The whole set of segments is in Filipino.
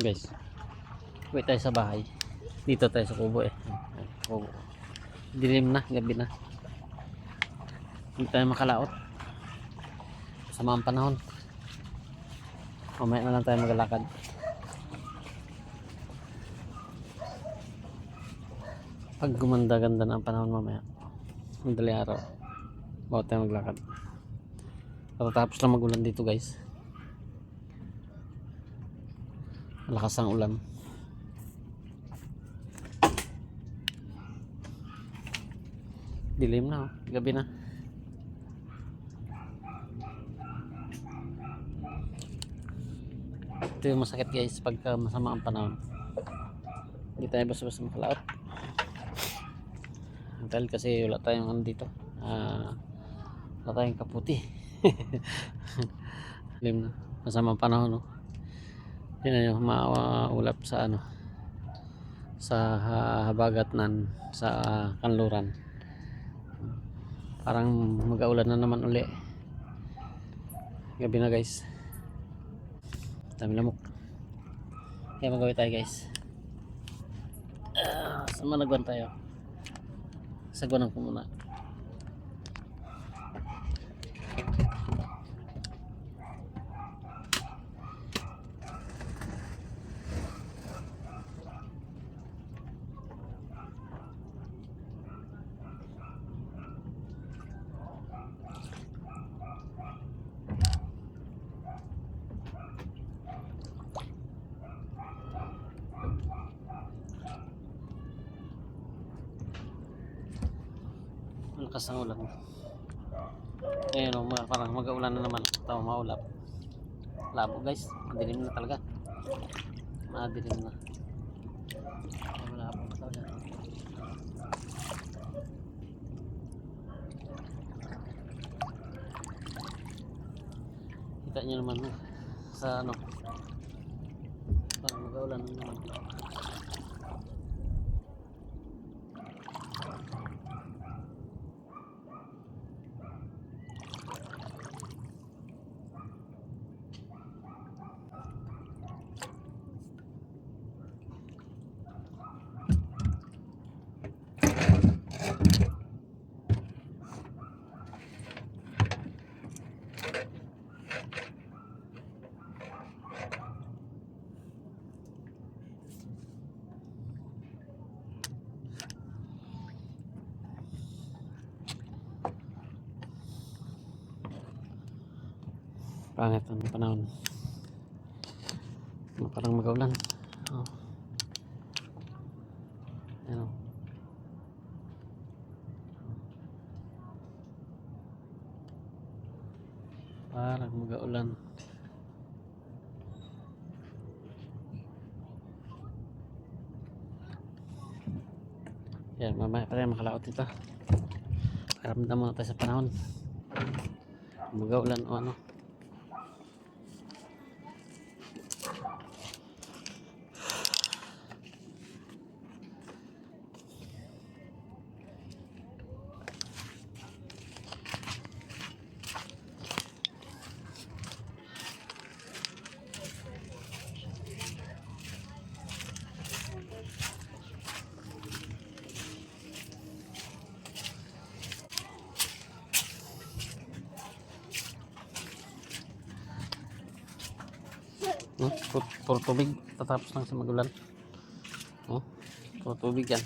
Guys, uwi tayo sa bahay. Dito tayo sa kubo eh. Kubo. Dilim na, gabi na. Hindi tayo makalaot. Sama ang panahon. Mamaya na lang tayo maglalakad. Pag gumanda-ganda na ang panahon mamaya, madaling araw, bago tayo maglakad. Tapos lang magulan dito guys. Malakas ang ulan. Dilim na, gabi na. Ito yung masakit guys pagka masama ang panahon. Hindi tayo basta-basta makalaot. Dahil kasi wala tayong ano dito. Wala tayong kaputi. Dilim na. Masama ang panahon, no? Yun na yung maulap sa ano, sa habagatnan, sa kanluran. Parang mag-aulan na naman uli. Gabi na guys. Dami lamok. Kaya magawin tayo guys. Sumanagwan tayo. Sagwanan ko muna. Malakas ang ulan. Ayun o, parang mag-aulan na naman. Ito, maulap. Labo guys, madilim na talaga. Madilim na. Malabo na talaga. Kita nyo naman sa ano, parang mag-aulan na naman. Pangit ang panahon. Parang mag-aulan. Oh. Ano? Parang mag-aulan. Yan, mamaya pa rin makalaot ito. Karamdam muna tayo sa panahon. Mag-aulan o ano. Puro tubig, tatapos lang sa magulan. Puro tubig yan.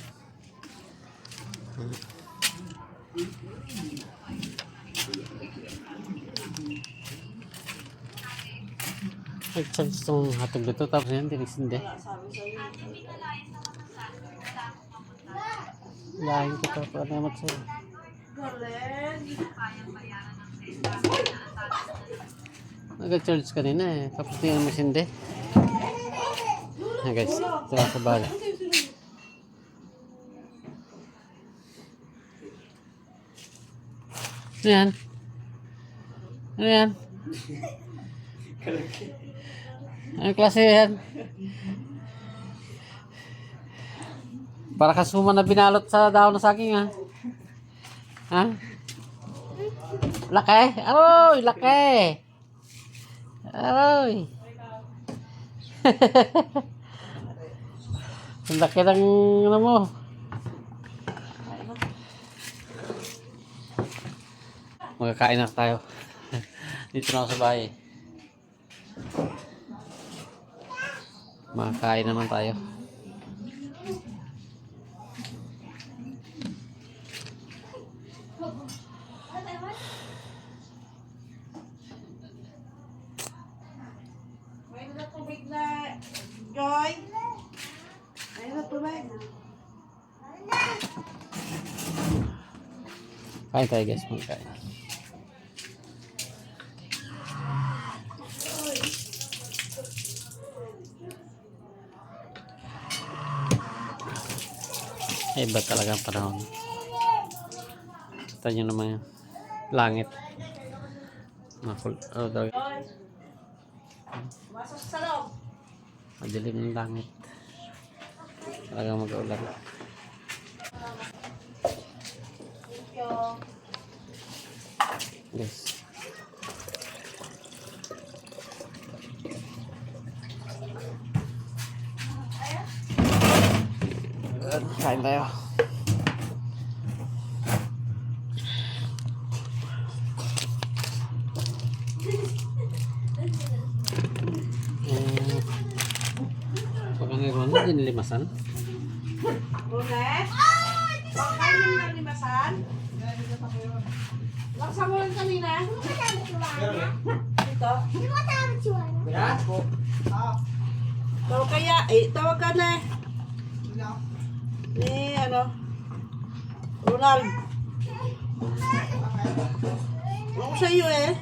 Nag-charge itong hatog dito, tapos yan, tinisindi. Lahin ko ito, paano naman sa'yo. Nag-charge kanina eh, tapos di yan masindi. Guys, ito lang sa bahay. Ano yan? Ano yan? Anong klase yan? Para kasuma na binalot sa dahon ng saging ha? Ha? Laki? Aroy! Laki! Aroy! Ang laki ng ano mo. Magkakain na tayo. Dito na ako sa bahay. Makakain naman tayo. May na tubig na, Joy. May na tubig. Kain tayo guys. Magkain. Iba talaga ang panahon. Kita nyo naman yung langit. Talaga. Joy. Masok sa loob. Madilim yung langit. Talaga mag-ulan. Thank you. Yes. Kain tayo. Pag ang iron na din limasan. Runet? Pagkain mo ng limasan? Laksa mo lang kanina? Dito? Tawag kaya, tawag ka na. Ni ano? Ronald. Ako sa iyo eh.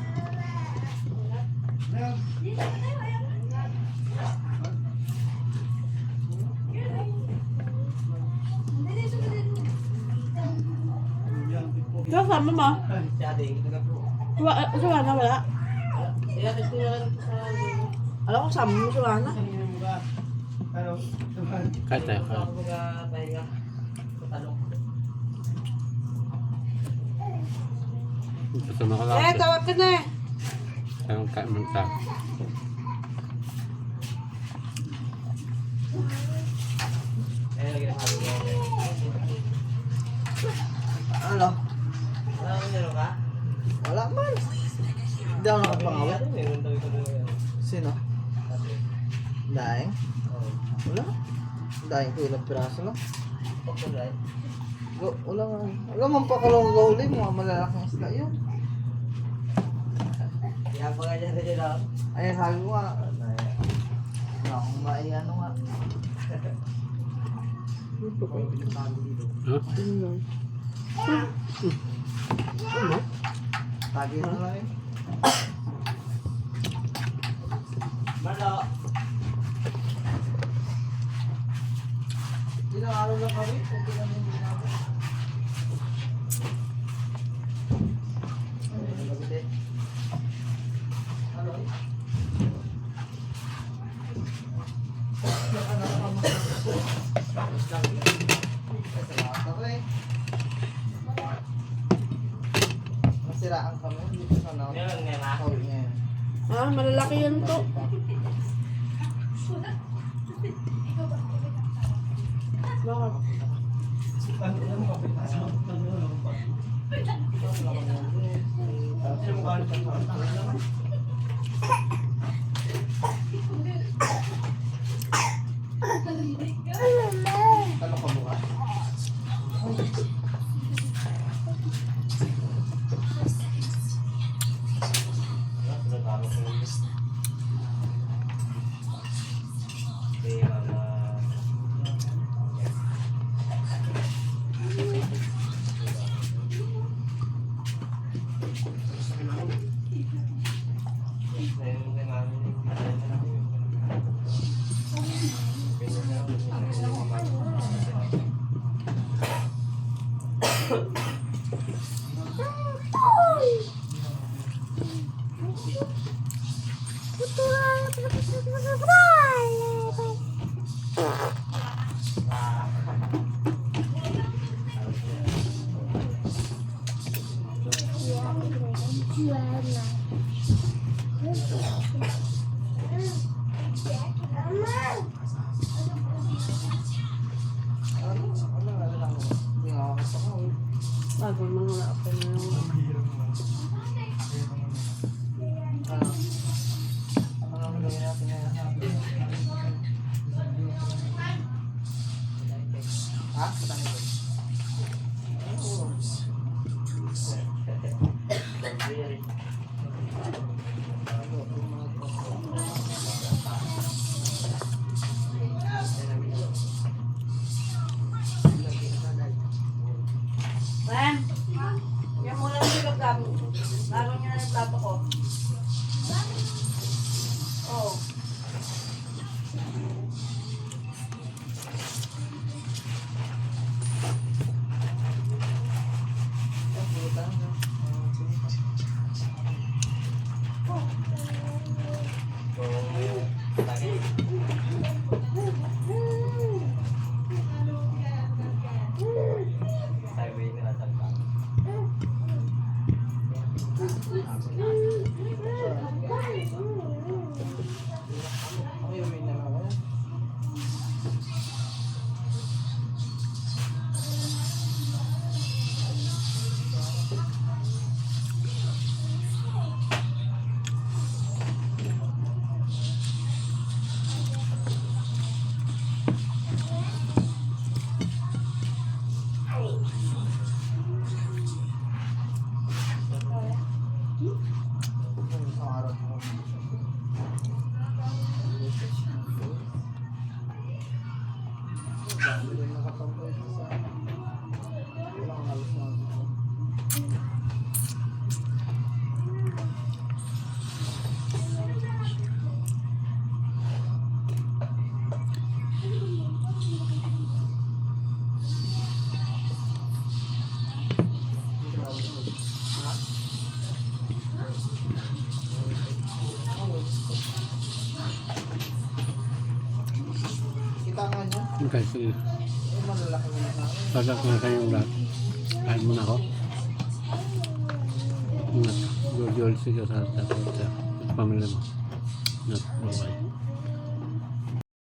Ikaw sama mo? Suwana wala? Alam ko sama mo Suwana. Kain tayo. Kain. Ito na kalapit. Tawag ka na. Kayong kain man tayo. Ano? Wala man. Hindi ako nakapangawit. Sino? Daing? Wala. Daing ko ilang piraso lang. Wala nga. Wala man pa kalong gawli. Mga malalaking isla yun. Ay, sabi ko nga. Wala akong maiano nga. Huh? Ano? Tagi na lang eh. Ilang araw lang kami. Hindi namin ginagawa. Ano? Masiraan kami dito sa now. Ah, malalaki yan to. Bakit? Ano ka bukas? Ay, uwi na lang ako. Isang araw ko. Hindi nakatambay sa walang halos na dito. Kita nga niya. Okay, sige. Ay, malalaki mo na sa akin. Pagkat na kayong lahat. Kain muna ako. Ingat. Good, sige sa pamilya mo. Ingat. Bye-bye.